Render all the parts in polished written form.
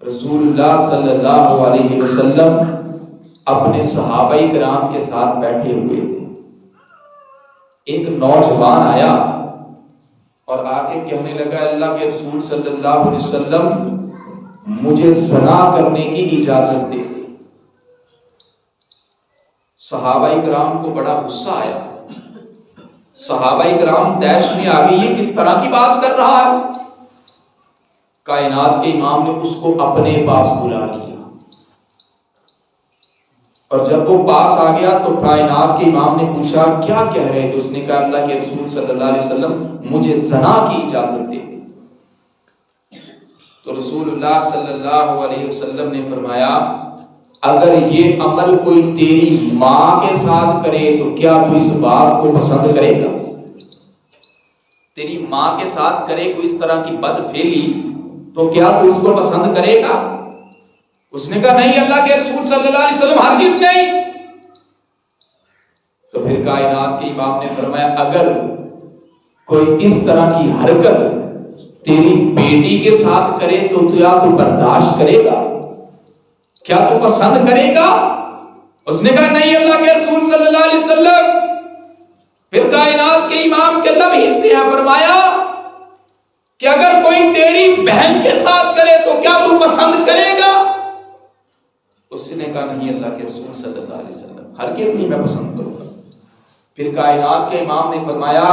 رسول اللہ صلی اللہ علیہ وسلم اپنے صحابہ کرام کے ساتھ بیٹھے ہوئے تھے. ایک نوجوان آیا اور آ کے کہنے لگا اللہ کے رسول صلی اللہ علیہ وسلم مجھے زنا کرنے کی اجازت دے. صحابہ کرام کو بڑا غصہ آیا. صحابہ کرام طیش میں آ گئی یہ کس طرح کی بات کر رہا ہے. کائنات کے امام نے اس کو اپنے پاس بلا لیا اور جب وہ پاس آ گیا تو کائنات کے امام نے پوچھا کیا کہہ رہے تھے. اس نے کہا اللہ کے رسول صلی اللہ علیہ وسلم مجھے زنا کی اجازت دے. تو رسول اللہ صلی اللہ علیہ وسلم نے فرمایا اگر یہ عمل کوئی تیری ماں کے ساتھ کرے تو کیا تو اس بات کو پسند کرے گا. تیری ماں کے ساتھ کرے کوئی اس طرح کی بد فعلی تو کیا تو اس کو پسند کرے گا. اس نے کہا نہیں اللہ کے رسول صلی اللہ علیہ وسلم ہرگز نہیں. تو پھر کائنات کے امام نے فرمایا اگر کوئی اس طرح کی حرکت تیری بیٹی کے ساتھ کرے تو کیا تو برداشت کرے گا, کیا تو پسند کرے گا. اس نے کہا نہیں اللہ کے رسول صلی اللہ علیہ وسلم. پھر کائنات کے امام کے لب ہلتے ہیں. فرمایا کہ اگر کوئی تیری بہن کے ساتھ کرے تو کیا تو پسند کرے گا. اس نے کہا نہیں اللہ کے رسول صلی اللہ علیہ وسلم ہرگز نہیں میں پسند کروں گا. پھر کائنات کے امام نے فرمایا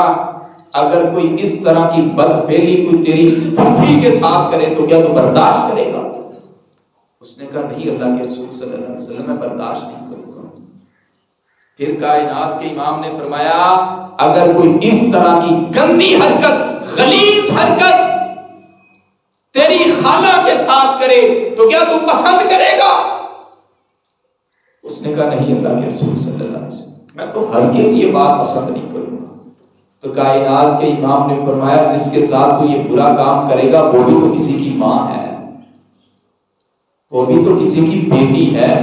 اگر کوئی اس طرح کی بدفعلی کوئی تیری پھوپھی کے ساتھ کرے تو کیا تو برداشت کرے گا. اس نے کہا نہیں اللہ کے رسول صلی اللہ علیہ وسلم میں برداشت نہیں کروں گا. پھر کائنات کے امام نے فرمایا اگر کوئی اس طرح کی گندی حرکت غلیظ حرکت تیری خالہ کے ساتھ کرے تو کیا تو پسند کرے گا. اس نے کہا نہیں اللہ کے رسول صلی اللہ علیہ وسلم میں تو ہرگز یہ بات پسند نہیں کروں گا. تو کائنات کے امام نے فرمایا جس کے ساتھ تو یہ برا کام کرے گا وہ بھی تو کسی کی ماں ہے, وہ بھی تو کسی کی بیٹی ہے,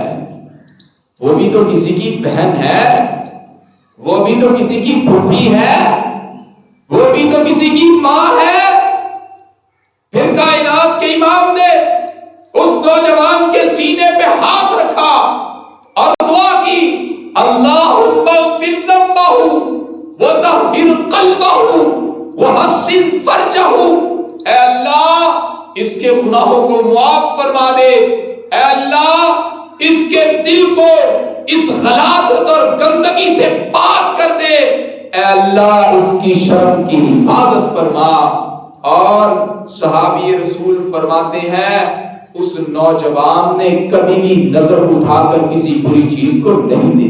وہ بھی تو کسی کی بہن ہے, وہ بھی تو کسی کی پھوپھی ہے, وہ بھی تو کسی کی ماں ہے. پھر کائنات کے امام نے اس نوجوان کے سینے پہ ہاتھ رکھا اور دعا کی اللہم اغفر ذنبہ وطہر قلبہ وحسن فرجہ. اے اللہ اس کے گناہوں کو معاف فرما دے, اے اللہ اس کے دل کو اس غلاظت اور گندگی سے پاک کر دے, اے اللہ اس کی شرم کی حفاظت فرما. اور صحابی رسول فرماتے ہیں اس نوجوان نے کبھی بھی نظر اٹھا کر کسی بری چیز کو نہیں دیکھا.